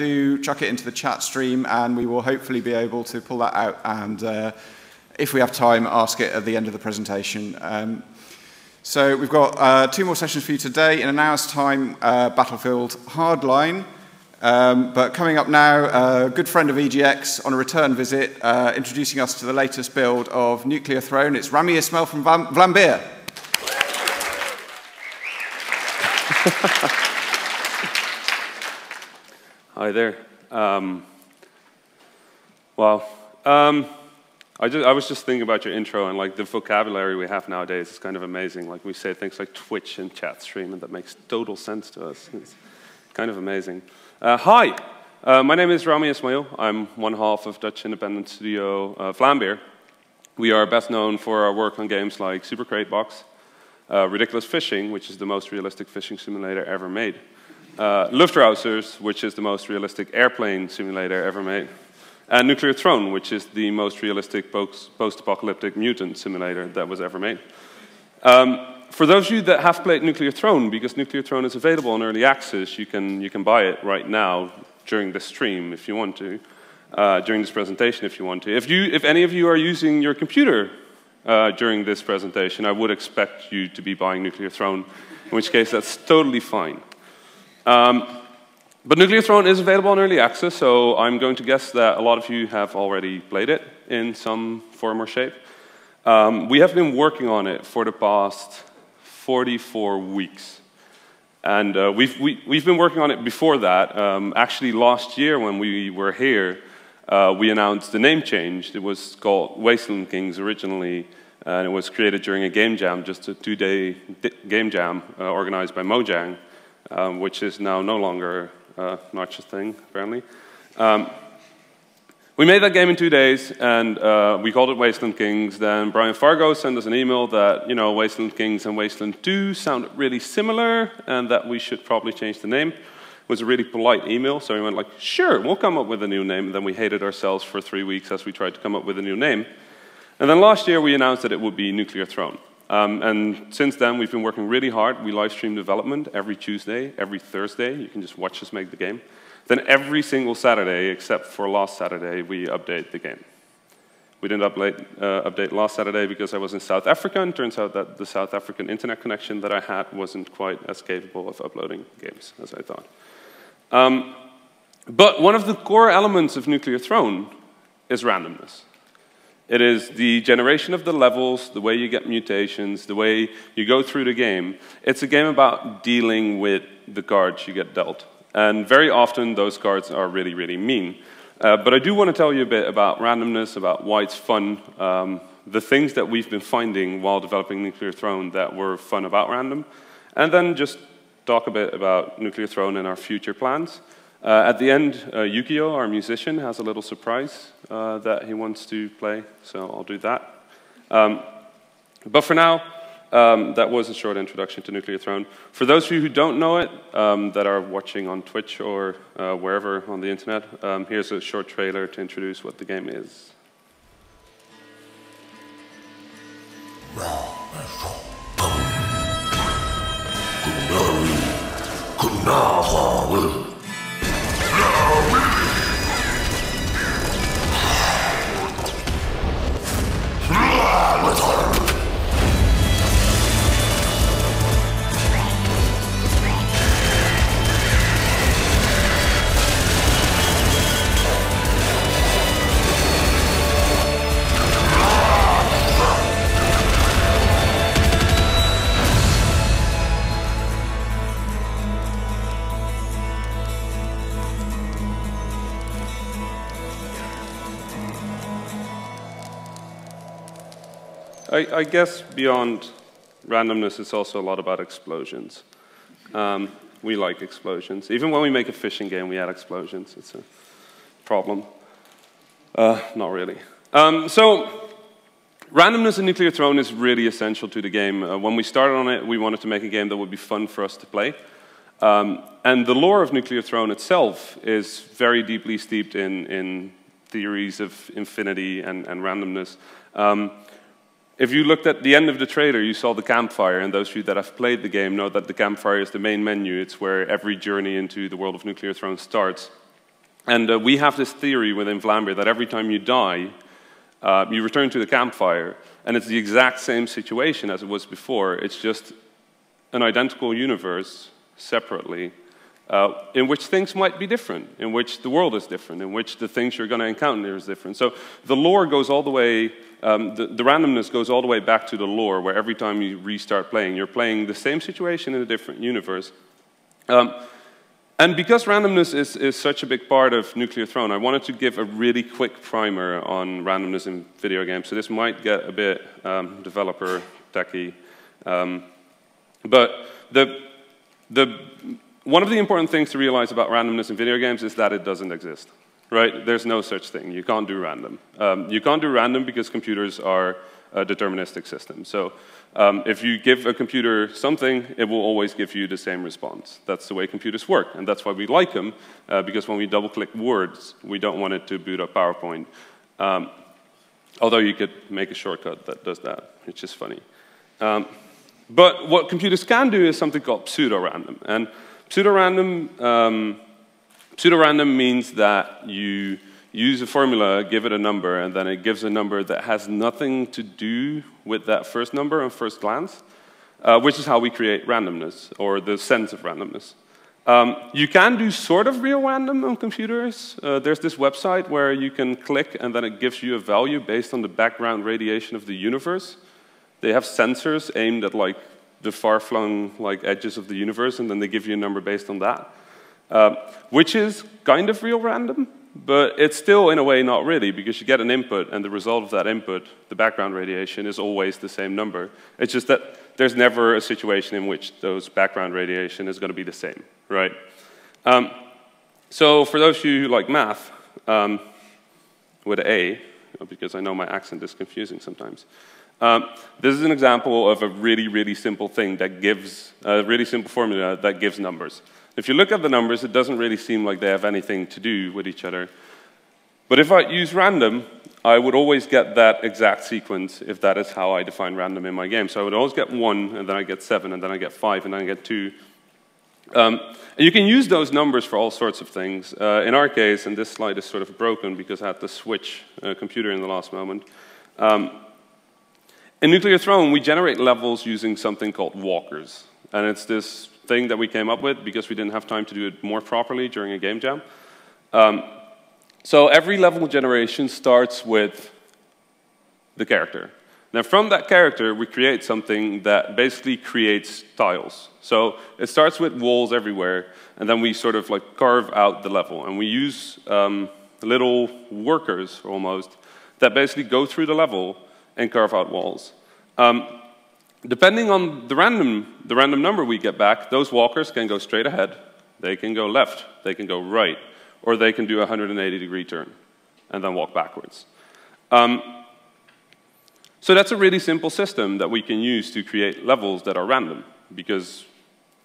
do chuck it into the chat stream, and we will hopefully be able to pull that out and, if we have time, ask it at the end of the presentation. So we've got 2 more sessions for you today. In an hour's time, Battlefield Hardline. But coming up now, a good friend of EGX on a return visit, introducing us to the latest build of Nuclear Throne. It's Rami Ismail from Vlambeer. Hi there. I was just thinking about your intro, and like the vocabulary we have nowadays is kind of amazing. Like we say things like Twitch and chat stream, and that makes total sense to us. It's kind of amazing. Hi, my name is Rami Ismail. I'm one half of Dutch independent studio Vlambeer. We are best known for our work on games like Super Crate Box, Ridiculous Fishing, which is the most realistic fishing simulator ever made, Luftrausers, which is the most realistic airplane simulator ever made, and Nuclear Throne, which is the most realistic post-apocalyptic mutant simulator that was ever made. For those of you that have played Nuclear Throne, because Nuclear Throne is available in early access, you can buy it right now during the stream if you want to, during this presentation if you want to. If any of you are using your computer during this presentation, I would expect you to be buying Nuclear Throne, in which case that's totally fine. But Nuclear Throne is available in early access, so I'm going to guess that a lot of you have already played it in some form or shape. We have been working on it for the past 44 weeks. And we've been working on it before that. Actually, last year when we were here, we announced the name change. It was called Wasteland Kings originally, and it was created during a game jam, just a 2-day game jam organized by Mojang, which is now no longer not a thing, apparently. We made that game in 2 days, and we called it Wasteland Kings. Then Brian Fargo sent us an email that, you know, Wasteland Kings and Wasteland 2 sounded really similar, and that we should probably change the name. It was a really polite email, so we went like, sure, we'll come up with a new name. And then we hated ourselves for 3 weeks as we tried to come up with a new name. And then last year we announced that it would be Nuclear Throne. And since then we've been working really hard. We live stream development every Tuesday, every Thursday. You can just watch us make the game. Then every single Saturday, except for last Saturday, we update the game. We didn't update last Saturday because I was in South Africa, and it turns out that the South African internet connection that I had wasn't quite as capable of uploading games as I thought. But one of the core elements of Nuclear Throne is randomness. It is the generation of the levels, the way you get mutations, the way you go through the game. It's a game about dealing with the cards you get dealt. And very often, those cards are really, really mean. But I do want to tell you a bit about randomness, about why it's fun, the things that we've been finding while developing Nuclear Throne that were fun about random, and then just talk a bit about Nuclear Throne and our future plans. At the end, Yukio, our musician, has a little surprise that he wants to play, so I'll do that. But for now, that was a short introduction to Nuclear Throne. For those of you who don't know it, that are watching on Twitch or wherever on the internet, here's a short trailer to introduce what the game is. I guess beyond randomness, it's also a lot about explosions. We like explosions. Even when we make a fishing game, we add explosions. It's a problem. Not really. So randomness in Nuclear Throne is really essential to the game. When we started on it, we wanted to make a game that would be fun for us to play. And the lore of Nuclear Throne itself is very deeply steeped in theories of infinity and randomness. If you looked at the end of the trailer, you saw the campfire, and those of you that have played the game know that the campfire is the main menu. It's where every journey into the world of Nuclear Throne starts. And we have this theory within Vlambeer that every time you die, you return to the campfire, and it's the exact same situation as it was before. It's just an identical universe separately, in which things might be different, in which the world is different, in which the things you're going to encounter is different. So the lore goes all the way, the randomness goes all the way back to the lore, where every time you restart playing, you're playing the same situation in a different universe. And because randomness is such a big part of Nuclear Throne, I wanted to give a really quick primer on randomness in video games. So this might get a bit developer techy. But one of the important things to realize about randomness in video games is that it doesn't exist, right? There's no such thing. You can't do random. You can't do random because computers are a deterministic system. So if you give a computer something, it will always give you the same response. That's the way computers work, and that's why we like them, because when we double-click words, we don't want it to boot up PowerPoint. Although you could make a shortcut that does that, which is funny. But what computers can do is something called pseudo-random. And pseudo-random means that you use a formula, give it a number, and then it gives a number that has nothing to do with that first number on first glance, which is how we create randomness, or the sense of randomness. You can do sort of real random on computers. There's this website where you can click, and then it gives you a value based on the background radiation of the universe. They have sensors aimed at like the far-flung like edges of the universe, and then they give you a number based on that, which is kind of real random. But it's still, in a way, not really, because you get an input, and the result of that input, the background radiation, is always the same number. It's just that there's never a situation in which those background radiation is going to be the same, right? So for those of you who like math, with an A, because I know my accent is confusing sometimes, this is an example of a really, really simple thing that gives, a really simple formula that gives numbers. If you look at the numbers, it doesn't really seem like they have anything to do with each other. But if I use random, I would always get that exact sequence if that is how I define random in my game. So I would always get 1, and then I get 7, and then I get 5, and then I get 2. And you can use those numbers for all sorts of things. In our case, and this slide is sort of broken because I had to switch a computer in the last moment. In Nuclear Throne, we generate levels using something called walkers. And it's this thing that we came up with because we didn't have time to do it more properly during a game jam. So every level generation starts with the character. Now from that character, we create something that basically creates tiles. So it starts with walls everywhere, and then we sort of like carve out the level. And we use little workers, almost, that basically go through the level and carve out walls. Depending on the random number we get back, those walkers can go straight ahead, they can go left, they can go right, or they can do a 180-degree turn and then walk backwards. So that's a really simple system that we can use to create levels that are random, because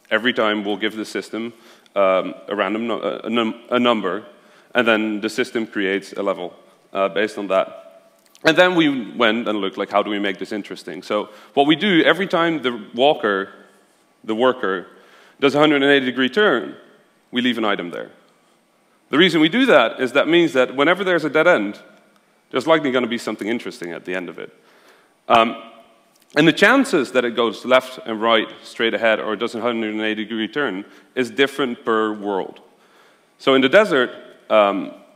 every time we'll give the system a number, and then the system creates a level based on that. And then we went and looked like, how do we make this interesting? So what we do, every time the worker, does a 180-degree turn, we leave an item there. The reason we do that is that means that whenever there's a dead end, there's likely going to be something interesting at the end of it. And the chances that it goes left and right, straight ahead, or does a 180-degree turn is different per world. So in the desert,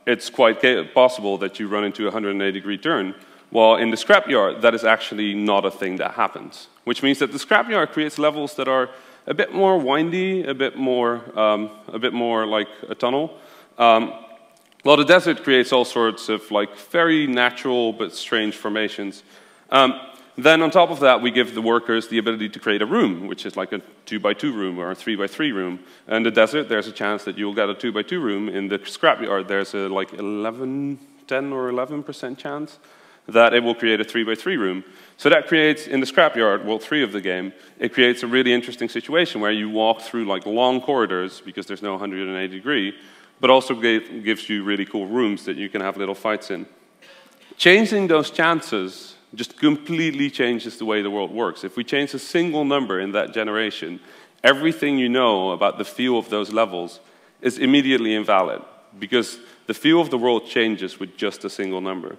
it's quite possible that you run into a 180-degree turn, while in the scrapyard, that is actually not a thing that happens. Which means that the scrapyard creates levels that are a bit more windy, a bit more like a tunnel, while the desert creates all sorts of like very natural but strange formations. Then on top of that, we give the workers the ability to create a room, which is like a 2x2 room or a 3x3 room. In the desert, there's a chance that you'll get a 2x2 room. In the scrapyard, there's a like 10 or 11% chance that it will create a 3x3 room. So that creates, in the scrapyard, world 3 of the game, it creates a really interesting situation where you walk through like long corridors because there's no 180 degree, but also gives you really cool rooms that you can have little fights in. Changing those chances just completely changes the way the world works. If we change a single number in that generation, everything you know about the feel of those levels is immediately invalid, because the feel of the world changes with just a single number.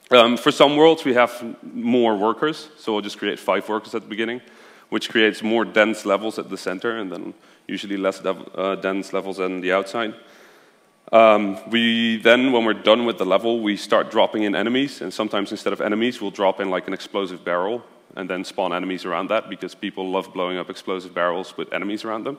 For some worlds, we have more workers, so we'll just create 5 workers at the beginning, which creates more dense levels at the center, and then usually less dense levels on the outside. We then, when we're done with the level, we start dropping in enemies, and sometimes instead of enemies, we'll drop in like an explosive barrel, and then spawn enemies around that, because people love blowing up explosive barrels with enemies around them.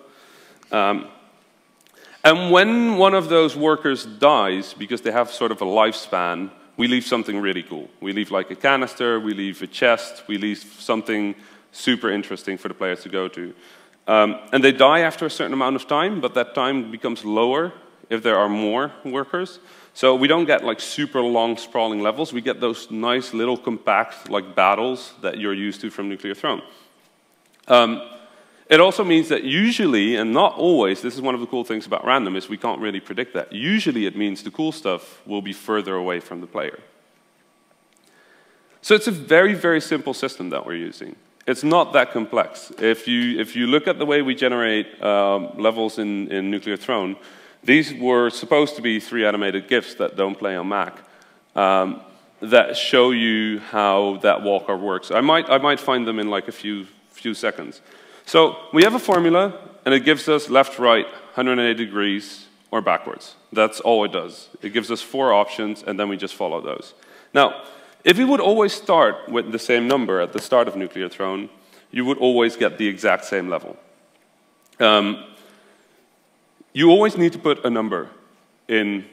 And when one of those workers dies, because they have sort of a lifespan, we leave something really cool. We leave like a canister, we leave a chest, we leave something super interesting for the players to go to. And they die after a certain amount of time, but that time becomes lower if there are more workers. So we don't get like super long sprawling levels, we get those nice little compact like battles that you're used to from Nuclear Throne. It also means that usually, and not always, this is one of the cool things about random, is we can't really predict that. Usually it means the cool stuff will be further away from the player. So it's a very, very simple system that we're using. It's not that complex. If you look at the way we generate levels in Nuclear Throne, these were supposed to be 3 animated GIFs that don't play on Mac that show you how that walker works. I might find them in like a few seconds. So we have a formula, and it gives us left, right, 180 degrees, or backwards. That's all it does. It gives us 4 options, and then we just follow those. Now, if we would always start with the same number at the start of Nuclear Throne, you would always get the exact same level. You always need to put a number in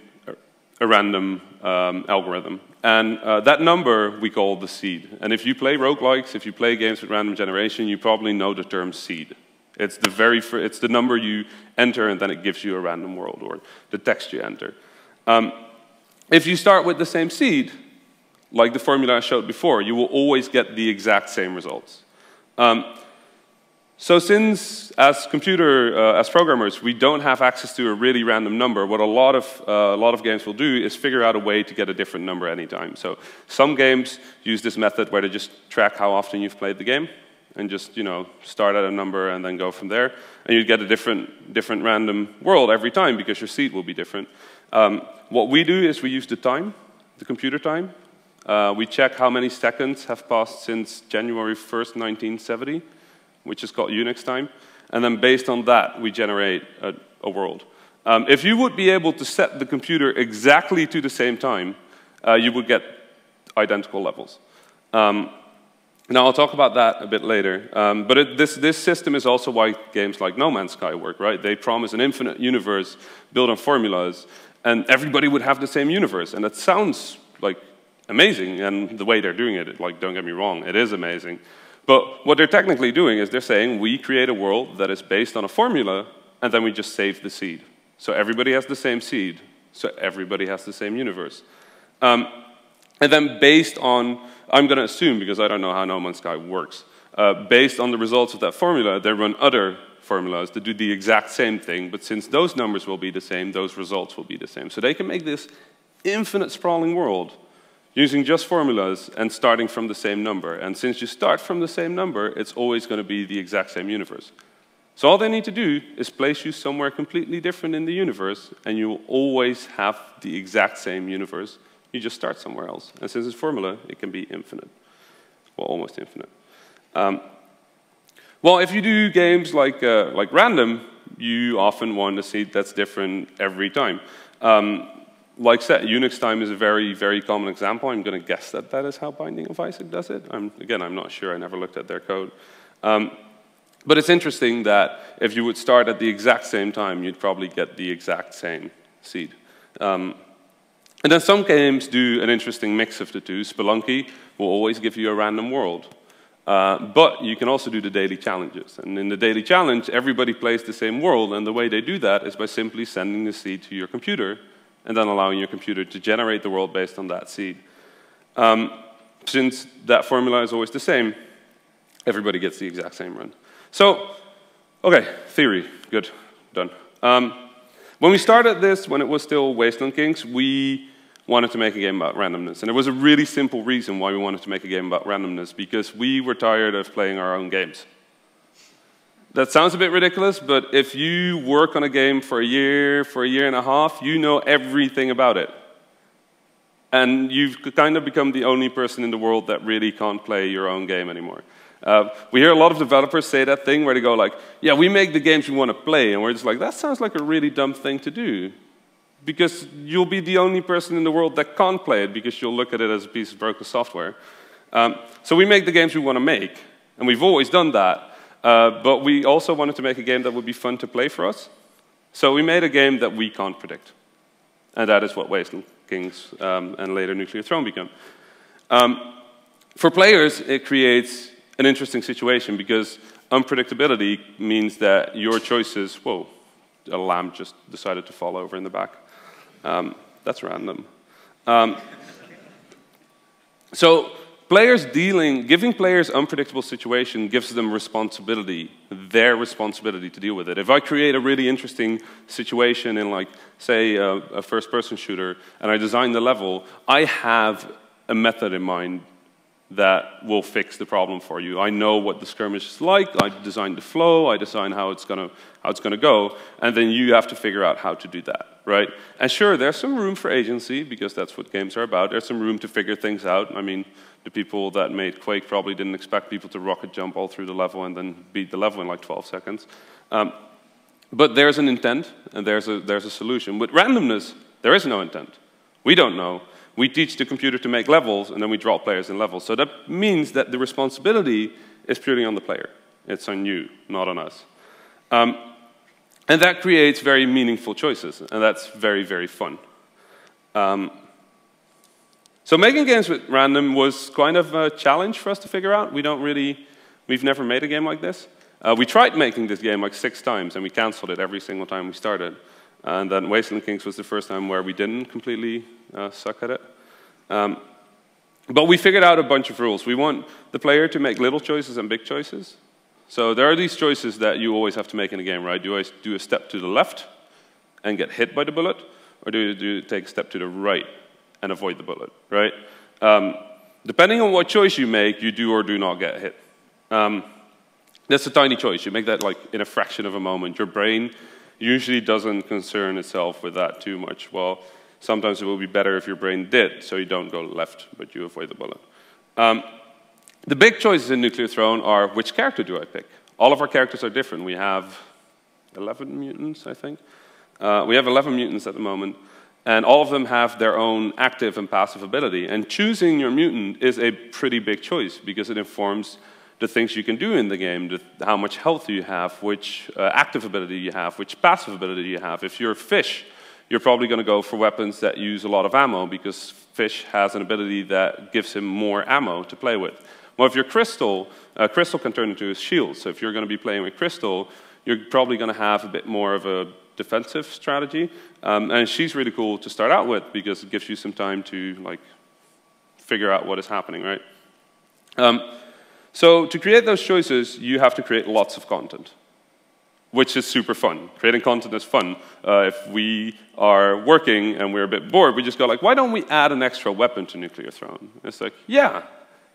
a random algorithm. And that number we call the seed. And if you play roguelikes, if you play games with random generation, you probably know the term seed. It's the number you enter, and then it gives you a random world, or the text you enter. If you start with the same seed, like the formula I showed before, you will always get the exact same results. So since, as programmers, we don't have access to a really random number, what a lot of games will do is figure out a way to get a different number anytime. So some games use this method where they just track how often you've played the game, and just start at a number and then go from there, and you get a different random world every time because your seed will be different. What we do is we use the time, the computer time. We check how many seconds have passed since January 1st, 1970. Which is called Unix time, and then based on that, we generate a world. If you would be able to set the computer exactly to the same time, you would get identical levels. Now, I'll talk about that a bit later, but this system is also why games like No Man's Sky work, right? They promise an infinite universe built on formulas, and everybody would have the same universe, and that sounds like amazing, and the way they're doing it, like, don't get me wrong, it is amazing. But what they're technically doing is they're saying we create a world that is based on a formula, and then we just save the seed. So everybody has the same seed, so everybody has the same universe. And then based on, I'm going to assume, because I don't know how No Man's Sky works, based on the results of that formula, they run other formulas to do the exact same thing, but since those numbers will be the same, those results will be the same. So they can make this infinite sprawling world using just formulas and starting from the same number. And since you start from the same number, it's always going to be the exact same universe. So all they need to do is place you somewhere completely different in the universe, and you will always have the exact same universe. You just start somewhere else. And since it's formula, it can be infinite. Well, almost infinite. Well, if you do games like random, you often want a seed that's different every time. Like I said, Unix time is a very, very common example. I'm going to guess that that is how Binding of Isaac does it. Again, I'm not sure. I never looked at their code. But it's interesting that if you would start at the exact same time, you'd probably get the exact same seed. And then some games do an interesting mix of the two. Spelunky will always give you a random world. But you can also do the daily challenges. And in the daily challenge, everybody plays the same world. And the way they do that is by simply sending the seed to your computer, and then allowing your computer to generate the world based on that seed. Since that formula is always the same, everybody gets the exact same run. So, okay, theory, good, done. When we started this, when it was still Wasteland Kings, we wanted to make a game about randomness. And there was a really simple reason why we wanted to make a game about randomness, because we were tired of playing our own games. That sounds a bit ridiculous, but if you work on a game for a year and a half, you know everything about it. And you've kind of become the only person in the world that really can't play your own game anymore. We hear a lot of developers say that thing where they go like, yeah, we make the games we want to play. And we're just like, that sounds like a really dumb thing to do. Because you'll be the only person in the world that can't play it because you'll look at it as a piece of broken software. So we make the games we want to make. And we've always done that. But we also wanted to make a game that would be fun to play for us. So we made a game that we can't predict. And that is what Wasteland Kings and later Nuclear Throne become. For players, it creates an interesting situation because unpredictability means that your choices, whoa, a lamb just decided to fall over in the back. That's random. So giving players unpredictable situation gives them responsibility, their responsibility to deal with it. If I create a really interesting situation in, like, say, a first-person shooter, and I design the level, I have a method in mind that will fix the problem for you. I know what the skirmish is like, I design the flow, I design how it's gonna go, and then you have to figure out how to do that, right? And sure, there's some room for agency, because that's what games are about. There's some room to figure things out. I mean, the people that made Quake probably didn't expect people to rocket jump all through the level and then beat the level in like 12 seconds. But there's an intent, and there's a solution. With randomness, there is no intent. We don't know. We teach the computer to make levels, and then we drop players in levels. So that means that the responsibility is purely on the player. It's on you, not on us. And that creates very meaningful choices, and that's very, very fun. So making games with random was kind of a challenge for us to figure out. We've never made a game like this. We tried making this game like 6 times, and we canceled it every single time we started. And then Wasteland Kings was the first time where we didn't completely suck at it. But we figured out a bunch of rules. We want the player to make little choices and big choices. So there are these choices that you always have to make in a game, right? Do I do a step to the left and get hit by the bullet? Or do you take a step to the right and avoid the bullet, right? Depending on what choice you make, you do or do not get hit. That's a tiny choice. You make that like in a fraction of a moment. Your brain usually doesn't concern itself with that too much. Well, sometimes it will be better if your brain did, so you don't go left, but you avoid the bullet. The big choices in Nuclear Throne are, which character do I pick? All of our characters are different. We have 11 mutants, I think. We have 11 mutants at the moment, and all of them have their own active and passive ability. And choosing your mutant is a pretty big choice, because it informs the things you can do in the game, how much health you have, which active ability you have, which passive ability you have. If you're a fish, you're probably going to go for weapons that use a lot of ammo, because fish has an ability that gives him more ammo to play with. Well, if you're Crystal, Crystal can turn into a shield. So if you're going to be playing with Crystal, you're probably going to have a bit more of a defensive strategy. And she's really cool to start out with, because it gives you some time to like figure out what is happening, right? So to create those choices, you have to create lots of content, which is super fun. Creating content is fun. If we are working and we're a bit bored, we just go like, why don't we add an extra weapon to Nuclear Throne? It's like, yeah.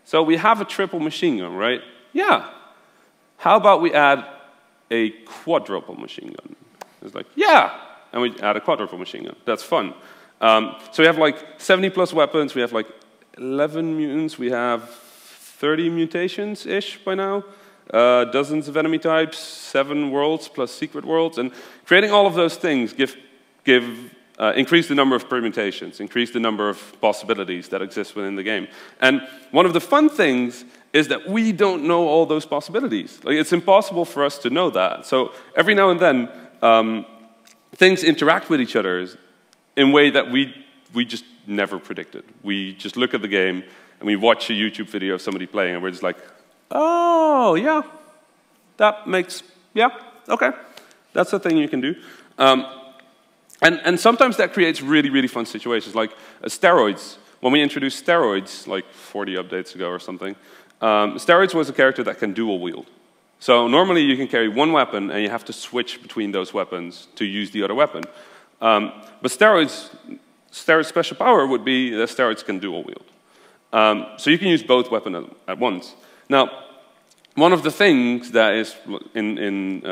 So we have a triple machine gun, right? Yeah. How about we add a quadruple machine gun? It's like, yeah. And we add a quadruple machine gun. That's fun. So we have like 70 plus weapons. We have like 11 mutants. We have 30 mutations-ish by now. Dozens of enemy types, 7 worlds plus secret worlds. And creating all of those things increase the number of permutations, increase the number of possibilities that exist within the game. And one of the fun things is that we don't know all those possibilities. Like, it's impossible for us to know that. So every now and then, things interact with each other in a way that we just never predicted. We just look at the game, and we watch a YouTube video of somebody playing, and we're just like, oh, yeah, that makes, yeah, okay. That's a thing you can do. And sometimes that creates really, really fun situations, like steroids. When we introduced steroids, like 40 updates ago or something, steroids was a character that can dual wield. So normally you can carry one weapon, and you have to switch between those weapons to use the other weapon. But steroids' special power would be that steroids can dual wield. So you can use both weapons at once. Now, one of the things that is in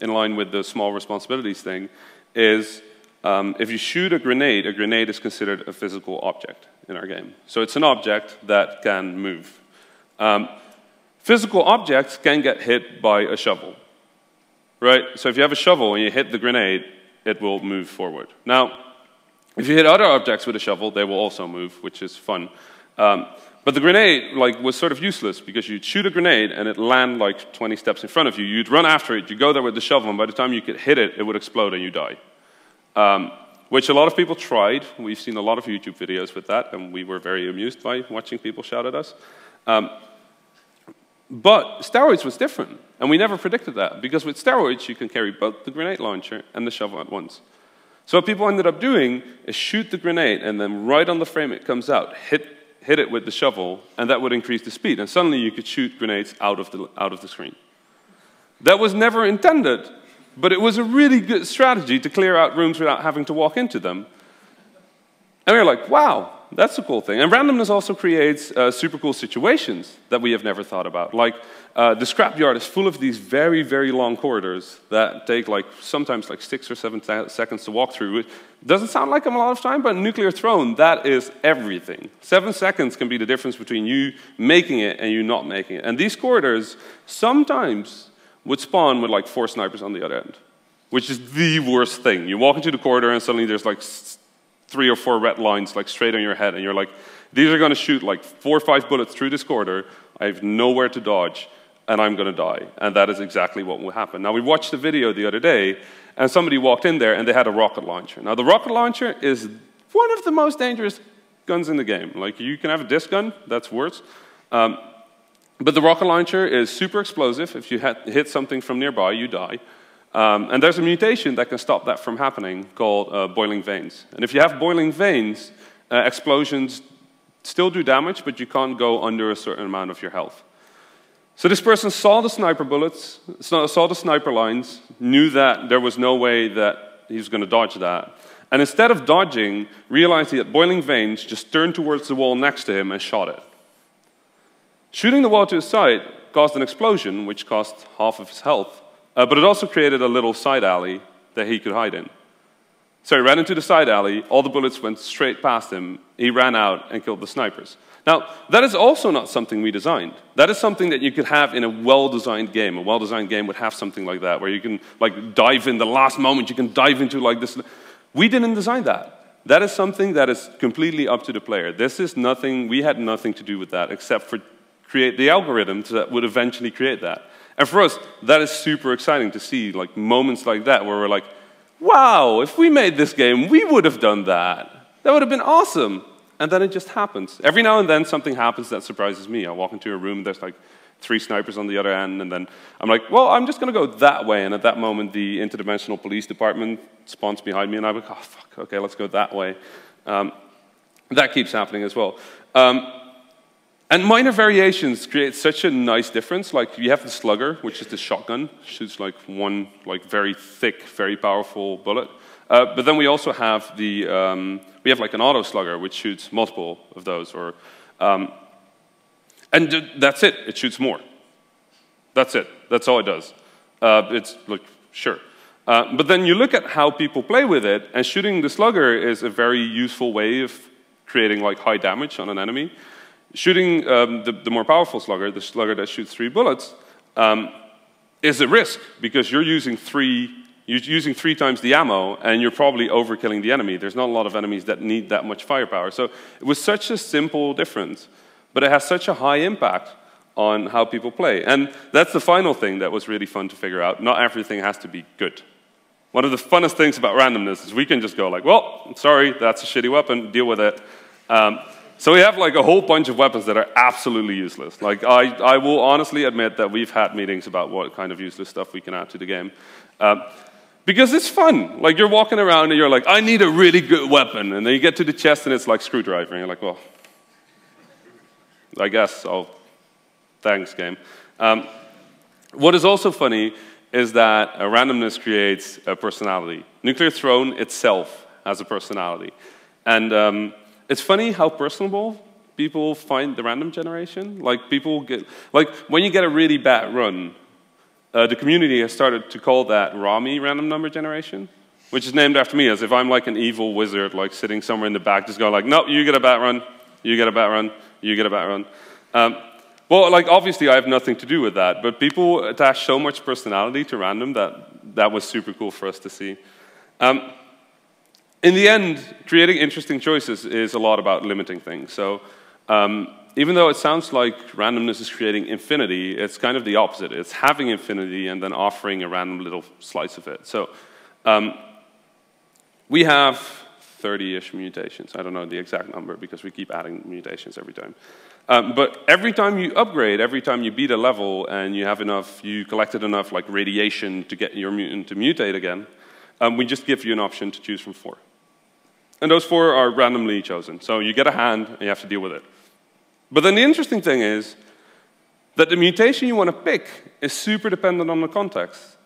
line with the small responsibilities thing is if you shoot a grenade is considered a physical object in our game. So it's an object that can move. Physical objects can get hit by a shovel, right? So if you have a shovel and you hit the grenade, it will move forward. Now, if you hit other objects with a shovel, they will also move, which is fun. But the grenade was sort of useless because you'd shoot a grenade and it'd land like 20 steps in front of you. You'd run after it, you'd go there with the shovel, and by the time you could hit it, it would explode and you die. Which a lot of people tried. We've seen a lot of YouTube videos with that, and we were very amused by watching people shout at us. But steroids was different, and we never predicted that, because with steroids you can carry both the grenade launcher and the shovel at once. So what people ended up doing is shoot the grenade, and then right on the frame it comes out, hit it with the shovel, and that would increase the speed, and suddenly you could shoot grenades out of the screen. That was never intended, but it was a really good strategy to clear out rooms without having to walk into them. And we were like, wow, that's a cool thing. And randomness also creates super cool situations that we have never thought about. Like, the scrapyard is full of these very, very long corridors that take sometimes 6 or 7 seconds to walk through. It doesn't sound like a lot of time, but in Nuclear Throne, that is everything. 7 seconds can be the difference between you making it and you not making it. And these corridors sometimes would spawn with 4 snipers on the other end, which is the worst thing. You walk into the corridor and suddenly there's 3 or 4 red lines straight on your head, and you're like, these are going to shoot 4 or 5 bullets through this corridor. I have nowhere to dodge, and I'm going to die. And that is exactly what will happen. Now, we watched a video the other day, and somebody walked in there, and they had a rocket launcher. Now, the rocket launcher is one of the most dangerous guns in the game. You can have a disc gun, that's worse. But the rocket launcher is super explosive. If you hit something from nearby, you die. And there's a mutation that can stop that from happening called boiling veins. And if you have boiling veins, explosions still do damage, but you can't go under a certain amount of your health. So this person saw the sniper bullets, saw the sniper lines, knew that there was no way that he was going to dodge that. And instead of dodging, realized he had boiling veins, just turned towards the wall next to him and shot it. Shooting the wall to his side caused an explosion, which cost half of his health. But it also created a little side alley that he could hide in. So he ran into the side alley, all the bullets went straight past him, he ran out and killed the snipers. Now, that is also not something we designed. That is something that you could have in a well-designed game. A well-designed game would have something like that, where you can dive in the last moment, you can dive into this. We didn't design that. That is something that is completely up to the player. This is nothing, we had nothing to do with that, except for create the algorithms that would eventually create that. And for us, that is super exciting to see moments like that where we're like, wow, if we made this game, we would have done that. That would have been awesome. And then it just happens. Every now and then something happens that surprises me. I walk into a room, there's 3 snipers on the other end, and then I'm like, well, I'm just going to go that way. And at that moment, the interdimensional police department spawns behind me, and I'm like, oh, fuck, okay, let's go that way. That keeps happening as well. And minor variations create such a nice difference. You have the slugger, which is the shotgun, shoots one very thick, very powerful bullet. But then we also have we have an auto slugger, which shoots multiple of those, and that's it. It shoots more. That's it. That's all it does. It's sure. But then you look at how people play with it, and shooting the slugger is a very useful way of creating high damage on an enemy. Shooting the more powerful slugger, the slugger that shoots 3 bullets, is a risk because you're using 3 times the ammo, and you're probably overkilling the enemy. There's not a lot of enemies that need that much firepower. So it was such a simple difference, but it has such a high impact on how people play. And that's the final thing that was really fun to figure out. Not everything has to be good. One of the funnest things about randomness is we can just go well, sorry, that's a shitty weapon, deal with it. So we have a whole bunch of weapons that are absolutely useless. I will honestly admit that we've had meetings about what kind of useless stuff we can add to the game. Because it's fun. You're walking around and you're like, I need a really good weapon. And then you get to the chest and it's screwdriver. And you're like, well, I guess, thanks, game. What is also funny is that randomness creates a personality. Nuclear Throne itself has a personality. And it's funny how personable people find the random generation. Like people get, like when you get a really bad run, the community has started to call that Rami random number generation, which is named after me, as if I'm like an evil wizard, like sitting somewhere in the back, just going like, no, you get a bad run, you get a bad run, you get a bad run. Well, like obviously I have nothing to do with that, but people attach so much personality to random that was super cool for us to see. In the end, creating interesting choices is a lot about limiting things. So even though it sounds like randomness is creating infinity, it's kind of the opposite. It's having infinity and then offering a random little slice of it. So we have 30-ish mutations. I don't know the exact number because we keep adding mutations every time. But every time you upgrade, every time you beat a level and you have enough, you collected enough like radiation to get your mutant to mutate again, we just give you an option to choose from 4. And those 4 are randomly chosen. So you get a hand and you have to deal with it. But then the interesting thing is that the mutation you want to pick is super dependent on the context.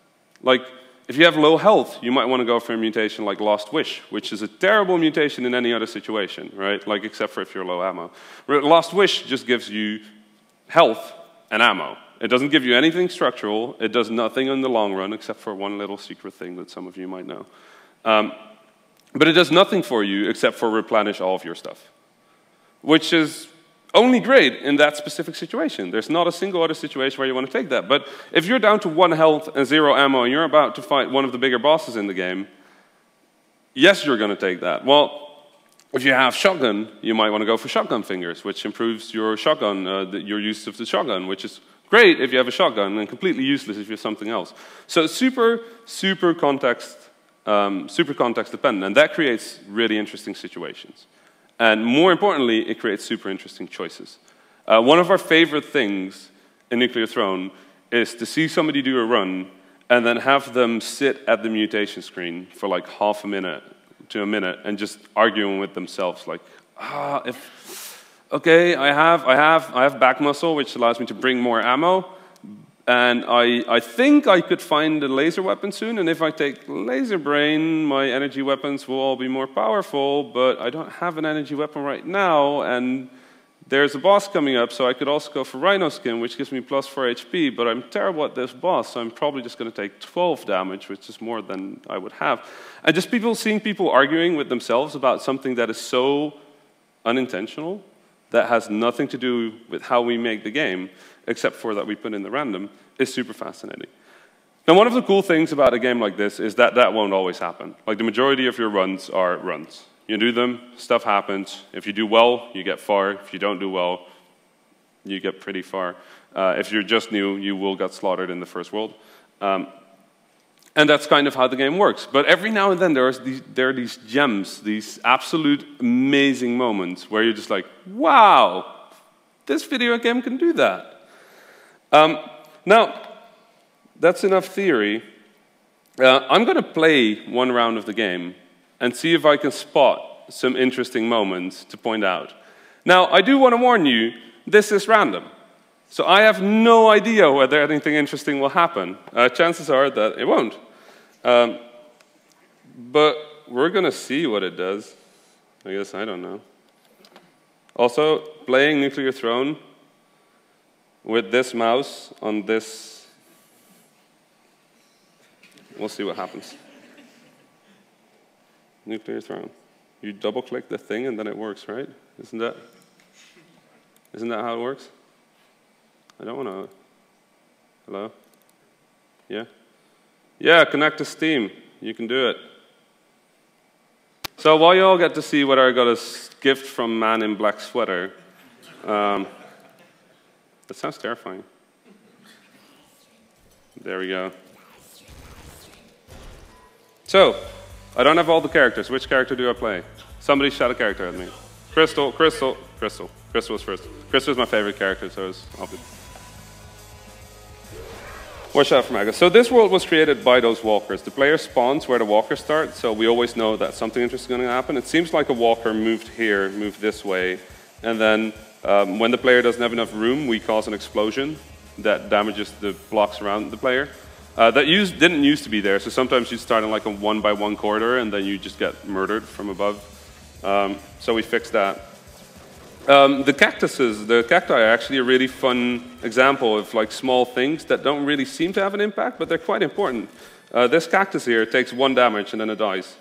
Like, if you have low health, you might want to go for a mutation like Lost Wish, which is a terrible mutation in any other situation, right? Like, except for if you're low ammo. Lost Wish just gives you health and ammo. It doesn't give you anything structural. It does nothing in the long run, except for one little secret thing that some of you might know. But it does nothing for you except for replenish all of your stuff, which is only great in that specific situation. There's not a single other situation where you want to take that. But if you're down to 1 health and 0 ammo and you're about to fight one of the bigger bosses in the game, yes, you're going to take that. Well, if you have shotgun, you might want to go for shotgun fingers, which improves your shotgun, your use of the shotgun, which is great if you have a shotgun and completely useless if you have something else. So it's super context dependent, and that creates really interesting situations. And more importantly, it creates super interesting choices. One of our favorite things in Nuclear Throne is to see somebody do a run and then have them sit at the mutation screen for like half a minute to a minute and just arguing with themselves, like, okay, I have back muscle, which allows me to bring more ammo, and I think I could find a laser weapon soon, and if I take laser brain, my energy weapons will all be more powerful, but I don't have an energy weapon right now, and there's a boss coming up, so I could also go for Rhino Skin, which gives me plus 4 HP, but I'm terrible at this boss, so I'm probably just going to take 12 damage, which is more than I would have. And just seeing people arguing with themselves about something that is so unintentional, that has nothing to do with how we make the game, except for that we put in the random, is super fascinating. Now, one of the cool things about a game like this is that that won't always happen. Like, the majority of your runs are runs. You do them, stuff happens. If you do well, you get far. If you don't do well, you get pretty far. If you're just new, you will get slaughtered in the first world. And that's kind of how the game works. But every now and then there are these gems, these absolute amazing moments where you're just like, wow, this video game can do that. Now, that's enough theory. I'm going to play one round of the game and see if I can spot some interesting moments to point out. Now, I do want to warn you, this is random. So I have no idea whether anything interesting will happen. Chances are that it won't. But we're going to see what it does. I guess I don't know. Also, playing Nuclear Throne with this mouse on this, we'll see what happens. Nuclear Throne. You double-click the thing and then it works, right? Isn't that how it works? I don't want to. Hello? Yeah? Yeah, connect to Steam. You can do it. So while you all get to see whether I got a gift from Man in Black Sweater, that sounds terrifying. There we go. So, I don't have all the characters. Which character do I play? Somebody shout a character at me. Crystal was first. Crystal is my favorite character, so it's obvious. Watch out for Maga. So this world was created by those walkers. The player spawns where the walkers start, so we always know that something interesting is going to happen. It seems like a walker moved here, moved this way, and then when the player doesn't have enough room, we cause an explosion that damages the blocks around the player. That didn't used to be there, so sometimes you start in like a 1-by-1 corridor, and then you just get murdered from above. So we fixed that. The cactuses, the cacti are actually a really fun example of like small things that don't really seem to have an impact, but they're quite important. This cactus here takes 1 damage and then it dies.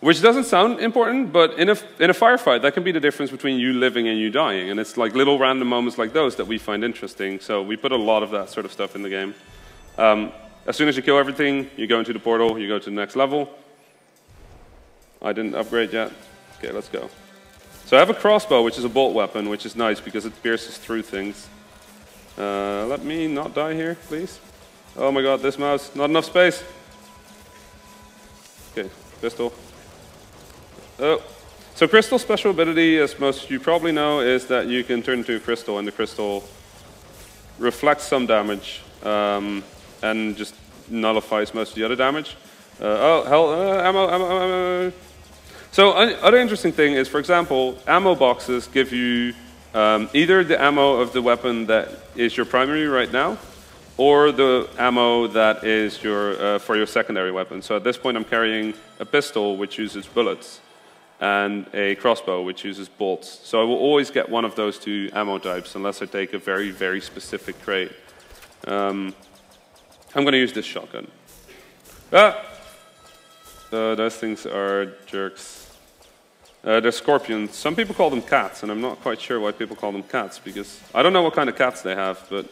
Which doesn't sound important, but in a firefight, that can be the difference between you living and you dying. And it's like little random moments like those that we find interesting. So we put a lot of that sort of stuff in the game. As soon as you kill everything, you go into the portal, you go to the next level. I didn't upgrade yet. Okay, let's go. So I have a crossbow, which is a bolt weapon, which is nice because it pierces through things. Let me not die here, please. Oh my god, this mouse, not enough space. Okay, pistol. Oh. So crystal's special ability, as most of you probably know, is that you can turn into a crystal and the crystal reflects some damage and just nullifies most of the other damage. Oh, hell, ammo. So other interesting thing is, for example, ammo boxes give you either the ammo of the weapon that is your primary right now, or the ammo that is your for your secondary weapon. So at this point I'm carrying a pistol which uses bullets, and a crossbow which uses bolts. So I will always get one of those 2 ammo types unless I take a very, very specific crate. I'm going to use this shotgun. Those things are jerks. They're scorpions. Some people call them cats, and I'm not quite sure why people call them cats, because I don't know what kind of cats they have, but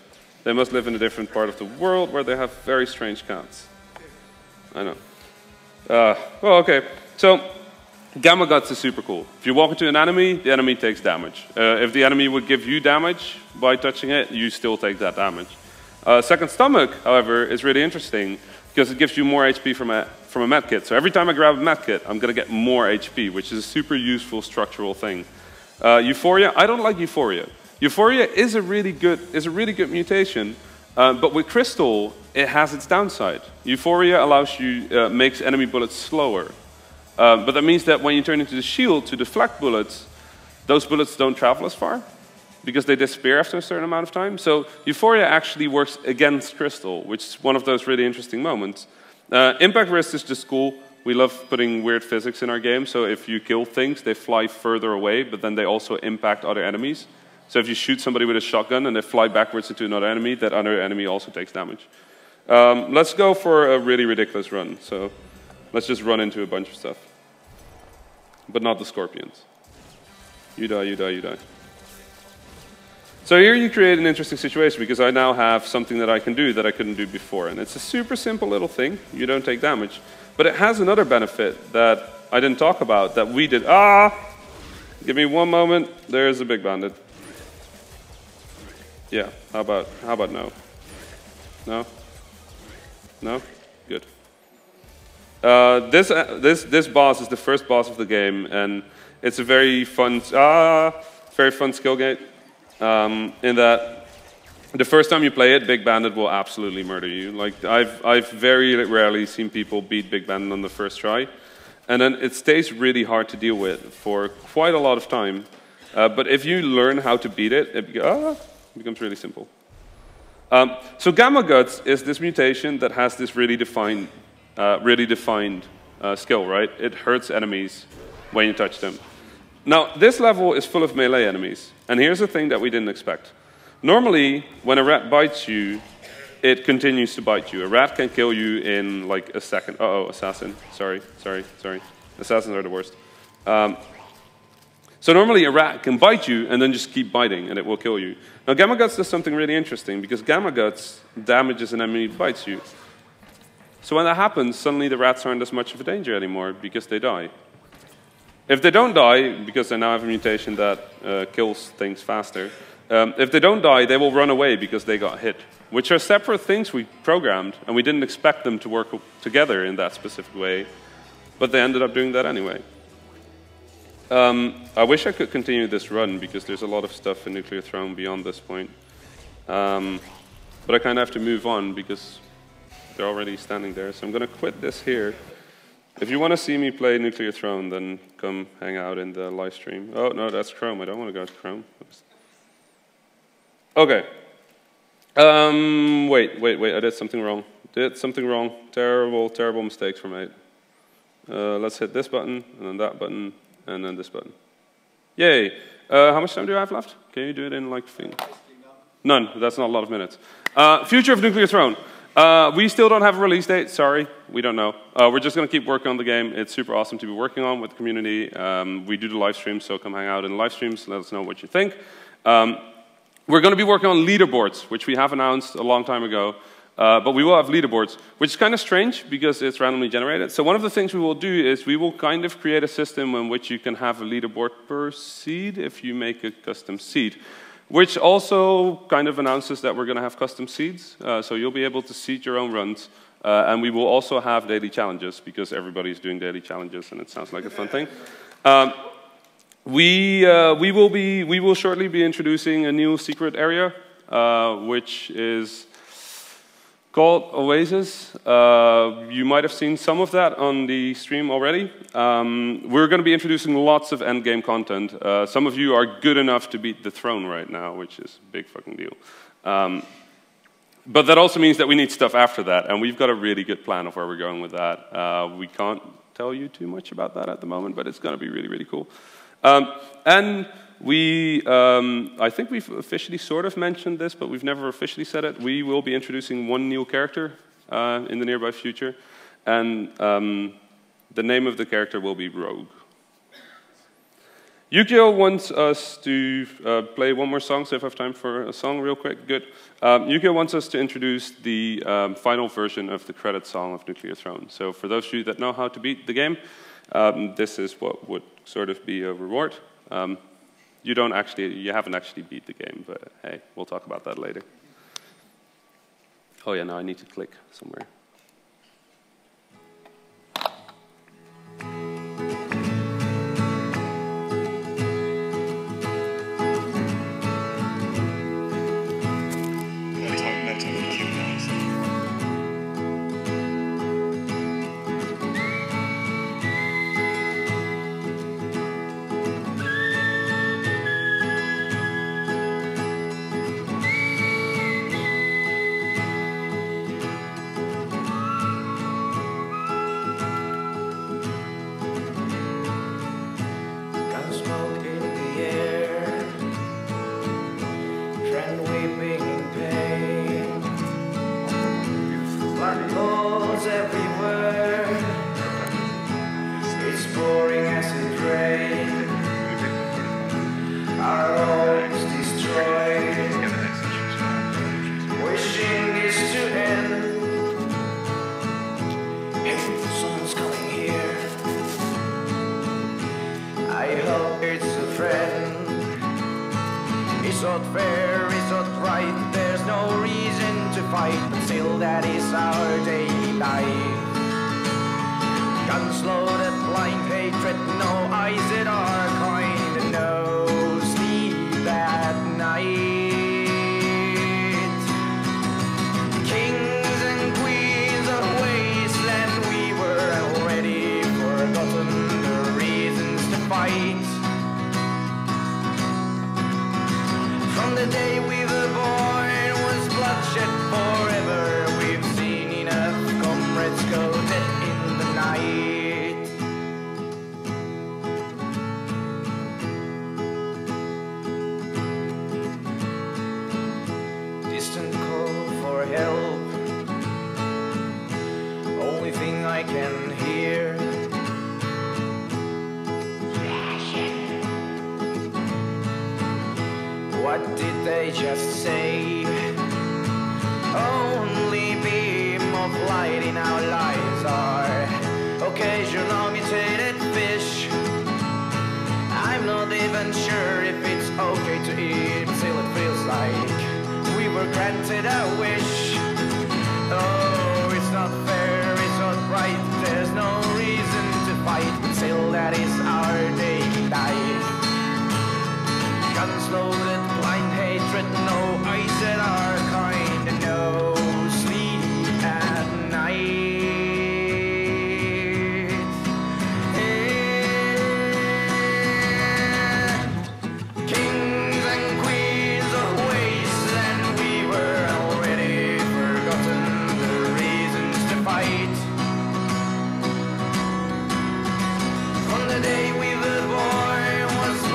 they must live in a different part of the world where they have very strange cats. I know. Well, okay. So, Gamma Guts is super cool. If you walk into an enemy, the enemy takes damage. If the enemy would give you damage by touching it, you still take that damage. Second Stomach, however, is really interesting because it gives you more HP from a medkit. So every time I grab a medkit, I'm going to get more HP, which is a super useful structural thing. Euphoria, I don't like Euphoria. Euphoria is a really good mutation, but with Crystal, it has its downside. Euphoria allows you, makes enemy bullets slower. But that means that when you turn into the shield to deflect bullets, those bullets don't travel as far because they disappear after a certain amount of time. So Euphoria actually works against Crystal, which is one of those really interesting moments. Impact Wrist is just cool. We love putting weird physics in our game, so if you kill things, they fly further away, but then they also impact other enemies. So if you shoot somebody with a shotgun and they fly backwards into another enemy, that other enemy also takes damage. Let's go for a really ridiculous run. So let's just run into a bunch of stuff. But not the scorpions. You die, you die, you die. So here you create an interesting situation because I now have something that I can do that I couldn't do before. And it's a super simple little thing. You don't take damage. But it has another benefit that I didn't talk about that we did. Give me one moment. There's a big bandit. Yeah, how about no? No? No? Good. This boss is the first boss of the game, and it's a very fun skill gate. In that the first time you play it, Big Bandit will absolutely murder you. Like I've very rarely seen people beat Big Bandit on the first try, and then it stays really hard to deal with for quite a lot of time. But if you learn how to beat it, it becomes really simple. So Gamma Guts is this mutation that has this really defined skill, right? It hurts enemies when you touch them. Now, this level is full of melee enemies, and here's the thing that we didn't expect. Normally, when a rat bites you, it continues to bite you. A rat can kill you in like a second. Uh-oh, assassin. Sorry. Assassins are the worst. So normally a rat can bite you and then just keep biting, and it will kill you. Now, Gamma Guts does something really interesting, because Gamma Guts damages an enemy who bites you. So when that happens, suddenly the rats aren't as much of a danger anymore, because they die. If they don't die, because they now have a mutation that kills things faster, if they don't die, they will run away because they got hit, which are separate things we programmed, and we didn't expect them to work together in that specific way, but they ended up doing that anyway. I wish I could continue this run, because there's a lot of stuff in Nuclear Throne beyond this point. But I kind of have to move on, because they're already standing there, so I'm going to quit this here. If you want to see me play Nuclear Throne, then come hang out in the live stream. Oh, no, that's Chrome. I don't want to go to Chrome. Okay. Wait. I did something wrong. Terrible mistakes were made. Let's hit this button, and then that button, and then this button. Yay. How much time do I have left? Can you do it in like... None. That's not a lot of minutes. Future of Nuclear Throne. We still don't have a release date. Sorry. We don't know. We're just going to keep working on the game. It's super awesome to be working on with the community. We do the live streams, so come hang out in the live streams. Let us know what you think. We're going to be working on leaderboards, which we have announced a long time ago. But we will have leaderboards, which is kind of strange because it's randomly generated. So one of the things we will do is we will kind of create a system in which you can have a leaderboard per seed if you make a custom seed, which also kind of announces that we're going to have custom seeds. So you'll be able to seed your own runs. And we will also have daily challenges because everybody's doing daily challenges and it sounds like a fun thing. We will shortly be introducing a new secret area, which is called Oasis. You might have seen some of that on the stream already. We're going to be introducing lots of endgame content. Some of you are good enough to beat the throne right now, which is a big fucking deal. But that also means that we need stuff after that, and we've got a really good plan of where we're going with that. We can't tell you too much about that at the moment, but it's going to be really, really cool. And I think we've officially sort of mentioned this, but we've never officially said it. We will be introducing one new character in the nearby future, and the name of the character will be Rogue. Yukio wants us to play one more song, so if I have time for a song real quick, good. Yukio wants us to introduce the final version of the credit song of Nuclear Throne. So for those of you that know how to beat the game, this is what would sort of be a reward. You haven't actually beat the game, but hey, we'll talk about that later. Oh yeah, now I need to click somewhere.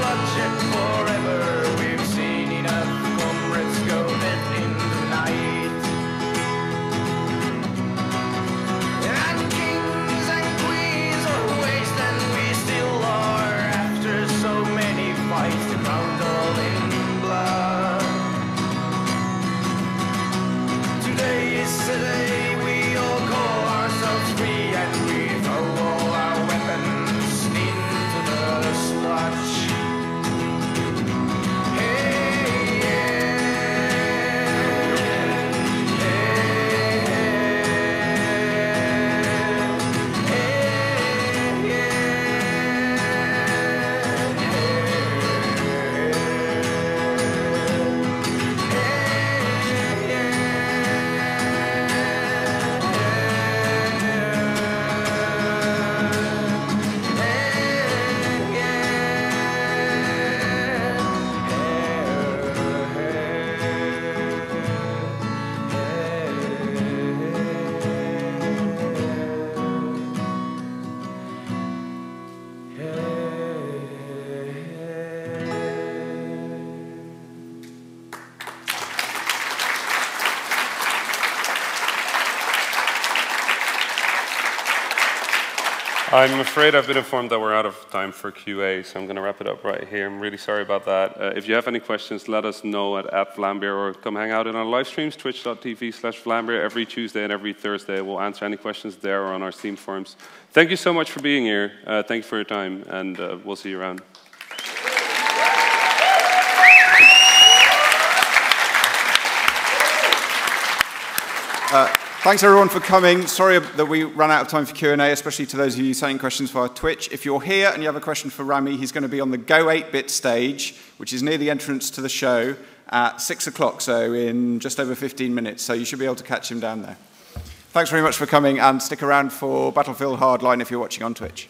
Bloodshed I'm afraid I've been informed that we're out of time for QA, so I'm going to wrap it up right here. I'm really sorry about that. If you have any questions, let us know at @Vlambeer or come hang out in our live streams, twitch.tv/Vlambeer, every Tuesday and every Thursday. We'll answer any questions there or on our Steam forums. Thank you so much for being here. Thank you for your time, and we'll see you around. Thanks everyone for coming. Sorry that we ran out of time for Q&A, especially to those of you sending questions via Twitch. If you're here and you have a question for Rami, he's going to be on the Go 8-bit stage, which is near the entrance to the show, at 6 o'clock, so in just over 15 minutes. So you should be able to catch him down there. Thanks very much for coming, and stick around for Battlefield Hardline if you're watching on Twitch.